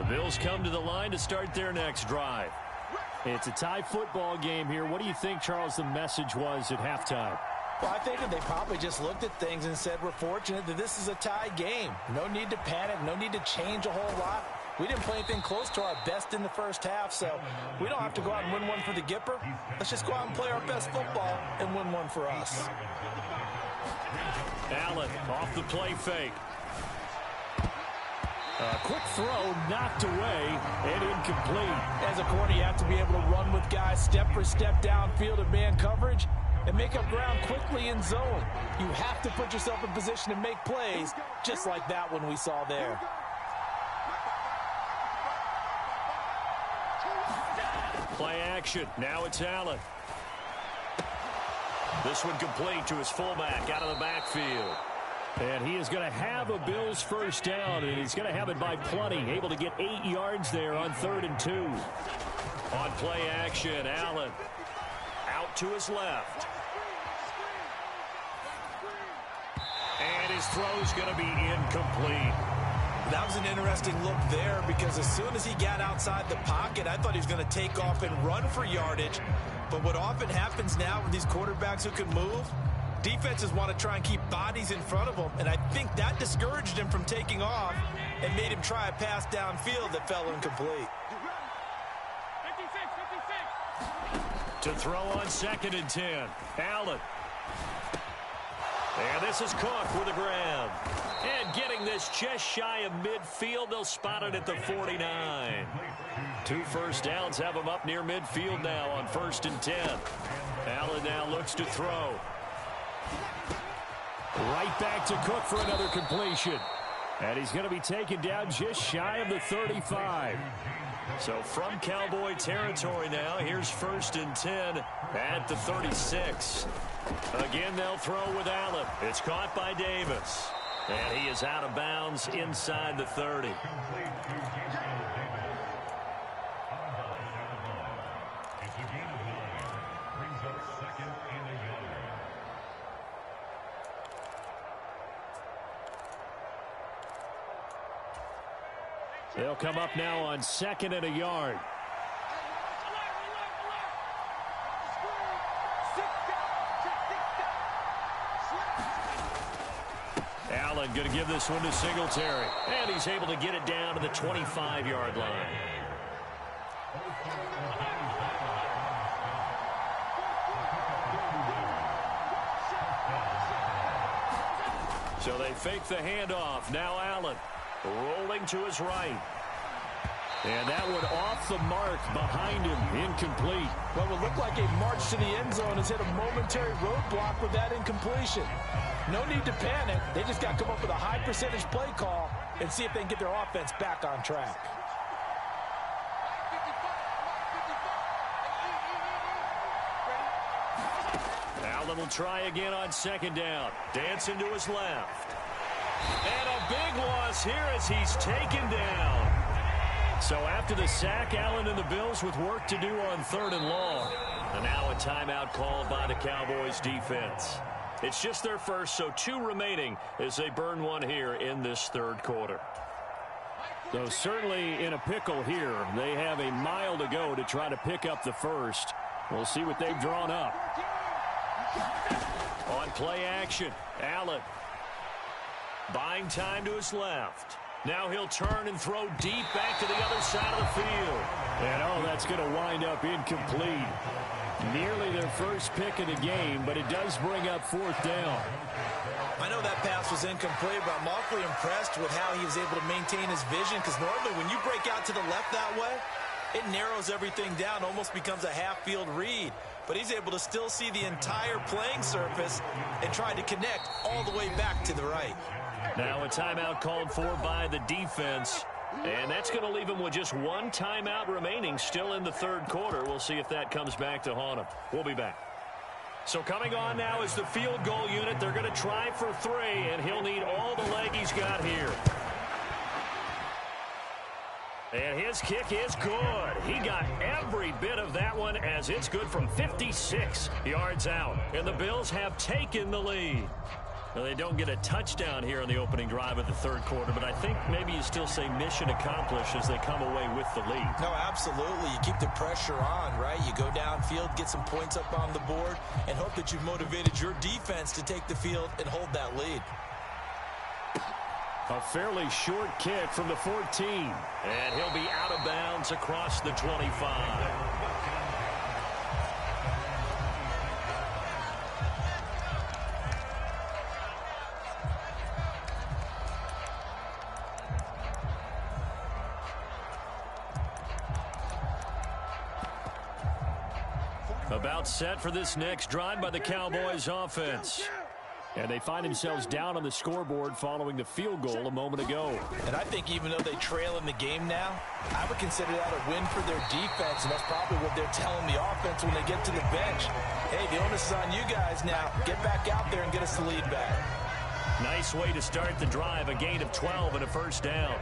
The Bills come to the line to start their next drive. It's a tie football game here. What do you think, Charles, the message was at halftime? Well, I think that they probably just looked at things and said, we're fortunate that this is a tie game. No need to panic, no need to change a whole lot. We didn't play anything close to our best in the first half, so we don't have to go out and win one for the Gipper. Let's just go out and play our best football and win one for us. Allen off the play fake. A quick throw knocked away and incomplete. As a corner, you have to be able to run with guys step for step downfield in man coverage and make up ground quickly in zone. You have to put yourself in position to make plays, just like that one we saw there. Play action. Now it's Allen. This one complete to his fullback out of the backfield. And he is going to have a Bills first down, and he's going to have it by plenty. Able to get 8 yards there on 3rd and 2. On play action, Allen out to his left. And his throw's going to be incomplete. That was an interesting look there because as soon as he got outside the pocket, I thought he was going to take off and run for yardage. But what often happens now with these quarterbacks who can move, defenses want to try and keep bodies in front of them, and I think that discouraged him from taking off and made him try a pass downfield that fell incomplete. To throw on 2nd and 10. Allen. And this is Cook with a grab. And getting this just shy of midfield, they'll spot it at the 49. 2 first downs have him up near midfield now on 1st and 10. Allen now looks to throw. Right back to Cook for another completion. And he's going to be taken down just shy of the 35. So from Cowboy territory now, here's 1st and 10 at the 36. Again, they'll throw with Allen. It's caught by Davis. And he is out of bounds inside the 30. They'll come up now on 2nd and a yard. Allen going to give this one to Singletary. And he's able to get it down to the 25-yard line. So they fake the handoff. Now Allen rolling to his right. And that one off the mark behind him, incomplete. What would look like a march to the end zone has hit a momentary roadblock with that incompletion. No need to panic. They just got to come up with a high percentage play call and see if they can get their offense back on track. Allen will try again on 2nd down. Dancing to his left. And a big loss here as he's taken down. So after the sack, Allen and the Bills with work to do on 3rd and long. And now a timeout called by the Cowboys defense. It's just their first, so 2 remaining as they burn one here in this 3rd quarter. So certainly in a pickle here. They have a mile to go to try to pick up the first. We'll see what they've drawn up. On play action, Allen. Buying time to his left. Now he'll turn and throw deep back to the other side of the field. And, oh, that's going to wind up incomplete. Nearly their first pick of the game, but it does bring up 4th down. I know that pass was incomplete, but I'm awfully impressed with how he was able to maintain his vision, because normally when you break out to the left that way, it narrows everything down, almost becomes a half-field read. But he's able to still see the entire playing surface and try to connect all the way back to the right. Now a timeout called for by the defense. And that's going to leave him with just 1 timeout remaining still in the 3rd quarter. We'll see if that comes back to haunt him. We'll be back. So coming on now is the field goal unit. They're going to try for 3, and he'll need all the leg he's got here. And his kick is good. He got every bit of that one as it's good from 56 yards out. And the Bills have taken the lead. Well, they don't get a touchdown here in the opening drive of the third quarter, but I think maybe you still say mission accomplished as they come away with the lead. No, absolutely. You keep the pressure on, right? You go downfield, get some points up on the board, and hope that you've motivated your defense to take the field and hold that lead. A fairly short kick from the 14. And he'll be out of bounds across the 25. About set for this next drive by the Cowboys offense. And they find themselves down on the scoreboard following the field goal a moment ago. And I think even though they trail in the game now, I would consider that a win for their defense, and that's probably what they're telling the offense when they get to the bench. Hey, the onus is on you guys now. Get back out there and get us the lead back. Nice way to start the drive, a gain of 12 and a first down.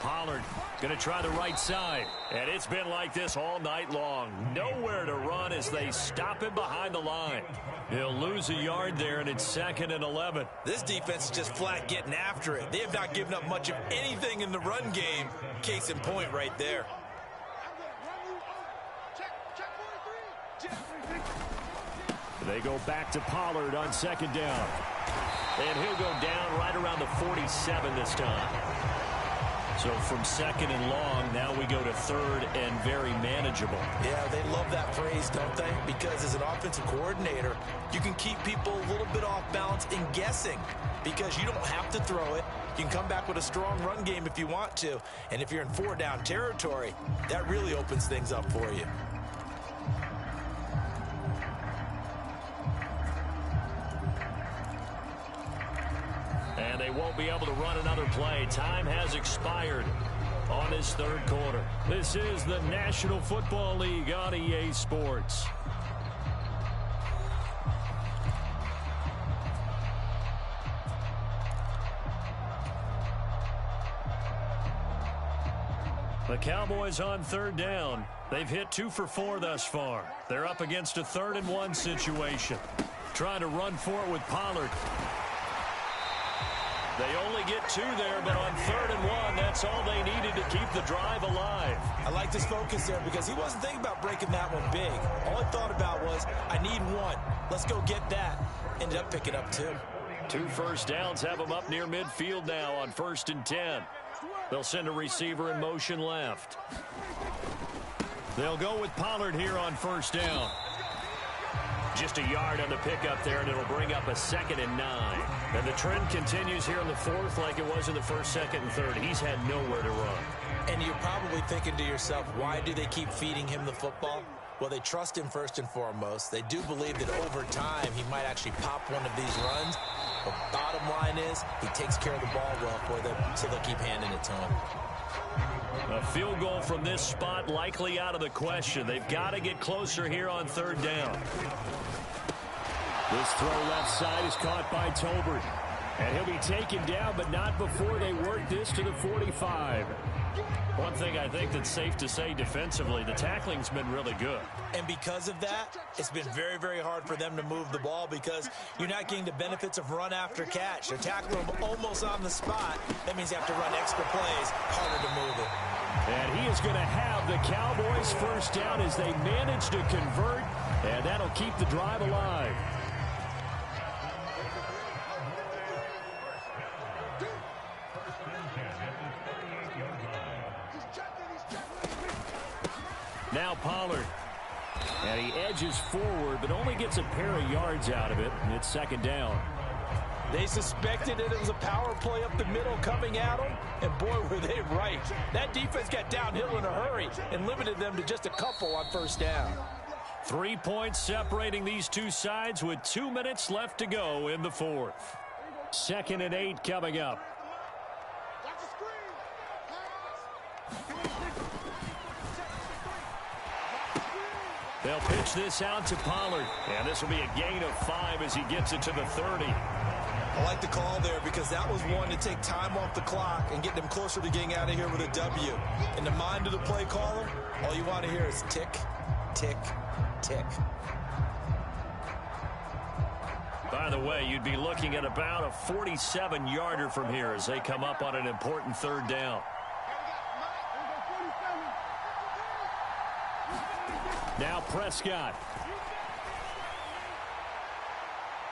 Pollard going to try the right side. And it's been like this all night long. Nowhere to run as they stop him behind the line. He'll lose a yard there, and it's 2nd and 11. This defense is just flat getting after it. They have not given up much of anything in the run game. Case in point right there. They go back to Pollard on 2nd down. And he'll go down right around the 47 this time. So from 2nd and long, now we go to 3rd and very manageable. Yeah, they love that phrase, don't they? Because as an offensive coordinator, you can keep people a little bit off balance and guessing because you don't have to throw it. You can come back with a strong run game if you want to. And if you're in 4-down territory, that really opens things up for you. And they won't be able to run another play. Time has expired on this third quarter. This is the National Football League on EA Sports. The Cowboys on 3rd down. They've hit 2 for 4 thus far. They're up against a 3rd and 1 situation. Trying to run for it with Pollard. They only get 2 there, but on 3rd and 1, that's all they needed to keep the drive alive. I like his focus there because he wasn't thinking about breaking that one big. All he thought about was, I need 1. Let's go get that. Ended up picking up 2. 2 first downs have them up near midfield now on 1st and 10. They'll send a receiver in motion left. They'll go with Pollard here on 1st down. Just a yard on the pickup there, and it'll bring up a 2nd and 9. And the trend continues here in the 4th like it was in the 1st, 2nd, and 3rd. He's had nowhere to run. And you're probably thinking to yourself, why do they keep feeding him the football? Well, they trust him first and foremost. They do believe that over time he might actually pop one of these runs. But bottom line is he takes care of the ball well for them, so they'll keep handing it to him. A field goal from this spot likely out of the question. They've got to get closer here on 3rd down. This throw left side is caught by Tolbert. And he'll be taken down, but not before they work this to the 45. One thing I think that's safe to say defensively, the tackling's been really good. And because of that, it's been very, very hard for them to move the ball because you're not getting the benefits of run after catch. They're tackling them almost on the spot. That means you have to run extra plays, harder to move it. And he is going to have the Cowboys 1st down as they manage to convert, and that'll keep the drive alive. Now Pollard. And he edges forward, but only gets a pair of yards out of it, and it's 2nd down. They suspected that it was a power play up the middle coming at them, and boy, were they right. That defense got downhill in a hurry and limited them to just a couple on 1st down. 3 points separating these two sides with 2 minutes left to go in the 4th. 2nd and 8 coming up. They'll pitch this out to Pollard, and this will be a gain of 5 as he gets it to the 30. I like the call there because that was one to take time off the clock and get them closer to getting out of here with a W. In the mind of the play caller, all you want to hear is tick, tick, tick. By the way, you'd be looking at about a 47-yarder from here as they come up on an important third down. Now Prescott.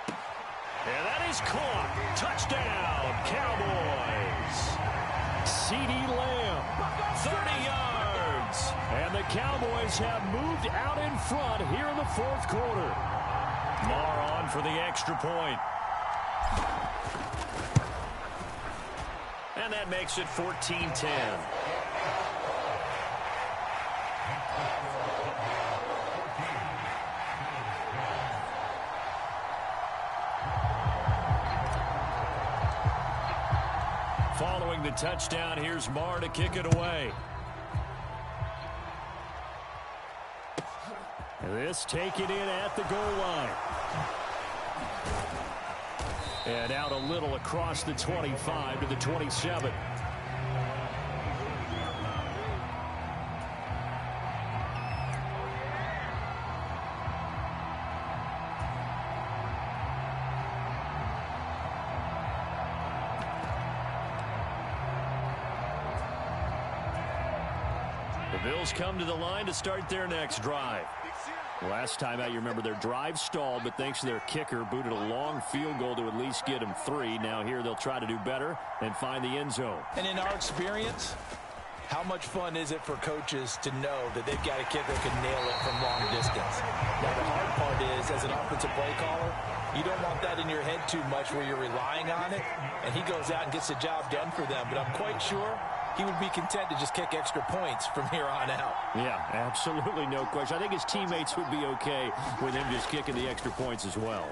And that is caught. Touchdown, Cowboys. CeeDee Lamb, 30 yards. And the Cowboys have moved out in front here in the fourth quarter. Marr on for the extra point. And that makes it 14-10. Following the touchdown, here's Marr to kick it away. This taken in at the goal line. And out a little across the 25 to the 27. The Bills come to the line to start their next drive. Last time out, you remember their drive stalled, but thanks to their kicker, booted a long field goal to at least get them 3. Now here they'll try to do better and find the end zone. And in our experience, how much fun is it for coaches to know that they've got a kicker who can nail it from long distance? Now the hard part is, as an offensive play caller, you don't want that in your head too much where you're relying on it, and he goes out and gets the job done for them. But I'm quite sure he would be content to just kick extra points from here on out. Yeah, absolutely no question. I think his teammates would be okay with him just kicking the extra points as well.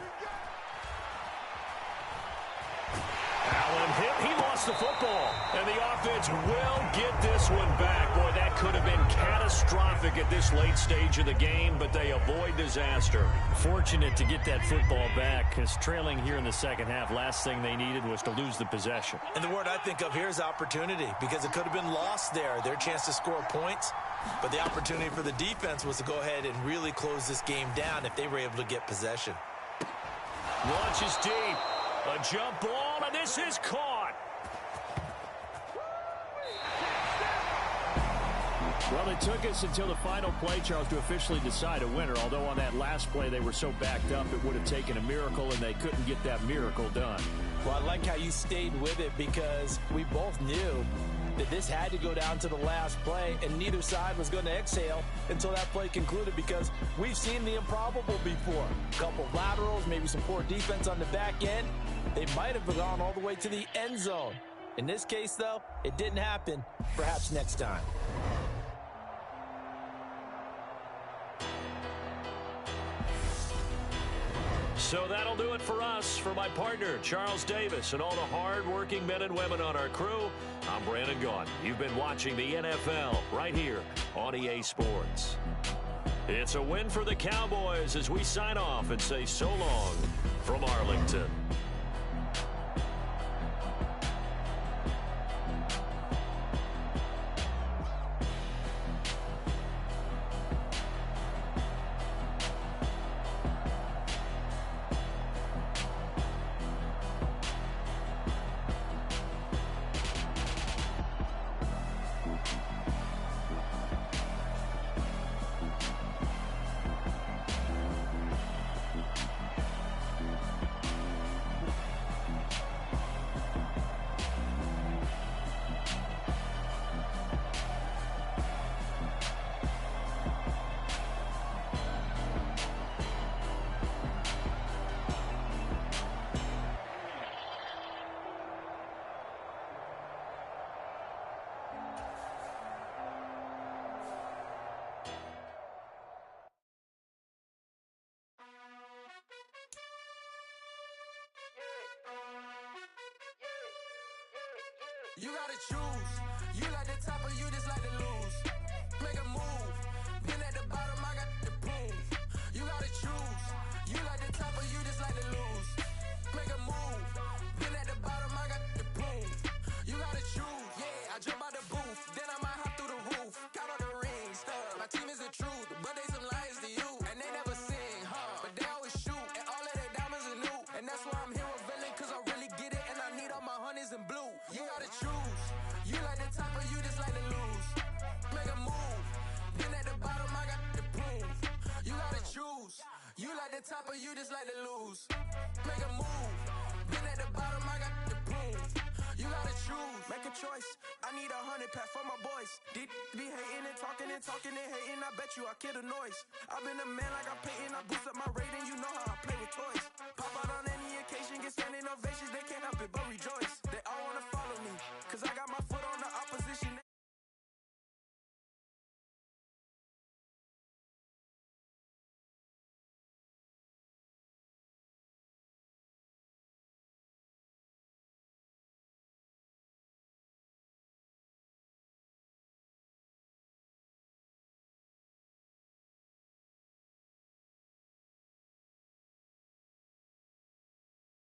Allen hit. He lost the football. And the offense will get this one back. Boy, that could have been catastrophic at this late stage of the game, but they avoid disaster. Fortunate to get that football back, because trailing here in the second half, last thing they needed was to lose the possession. And the word I think of here is opportunity, because it could have been lost there, their chance to score points. But the opportunity for the defense was to go ahead and really close this game down if they were able to get possession. Launches deep. A jump ball, and this is caught. Well, it took us until the final play, Charles, to officially decide a winner. Although on that last play they were so backed up, it would have taken a miracle, and they couldn't get that miracle done. Well, I like how you stayed with it, because we both knew that this had to go down to the last play, and neither side was going to exhale until that play concluded, because we've seen the improbable before. A couple laterals, maybe some poor defense on the back end. They might have gone all the way to the end zone. In this case, though, it didn't happen. Perhaps next time. So that'll do it for us. For my partner, Charles Davis, and all the hard-working men and women on our crew, I'm Brandon Gaughan. You've been watching the NFL right here on EA Sports. It's a win for the Cowboys as we sign off and say so long from Arlington. You gotta choose. You like the top or you just like to lose. Make a move. Pin at the bottom, I got the prove. You gotta choose. You like the top or you just like to lose. Make a move. top of you just like to lose. Make a move. Been at the bottom, I got the proof. You gotta choose. Make a choice. I need 100 pack for my boys. Deep be hating and talking and talking and hating. I bet you I kill the noise. I've been a man like I'm Peyton. I boost up my rating. You know how I play with toys. Pop out on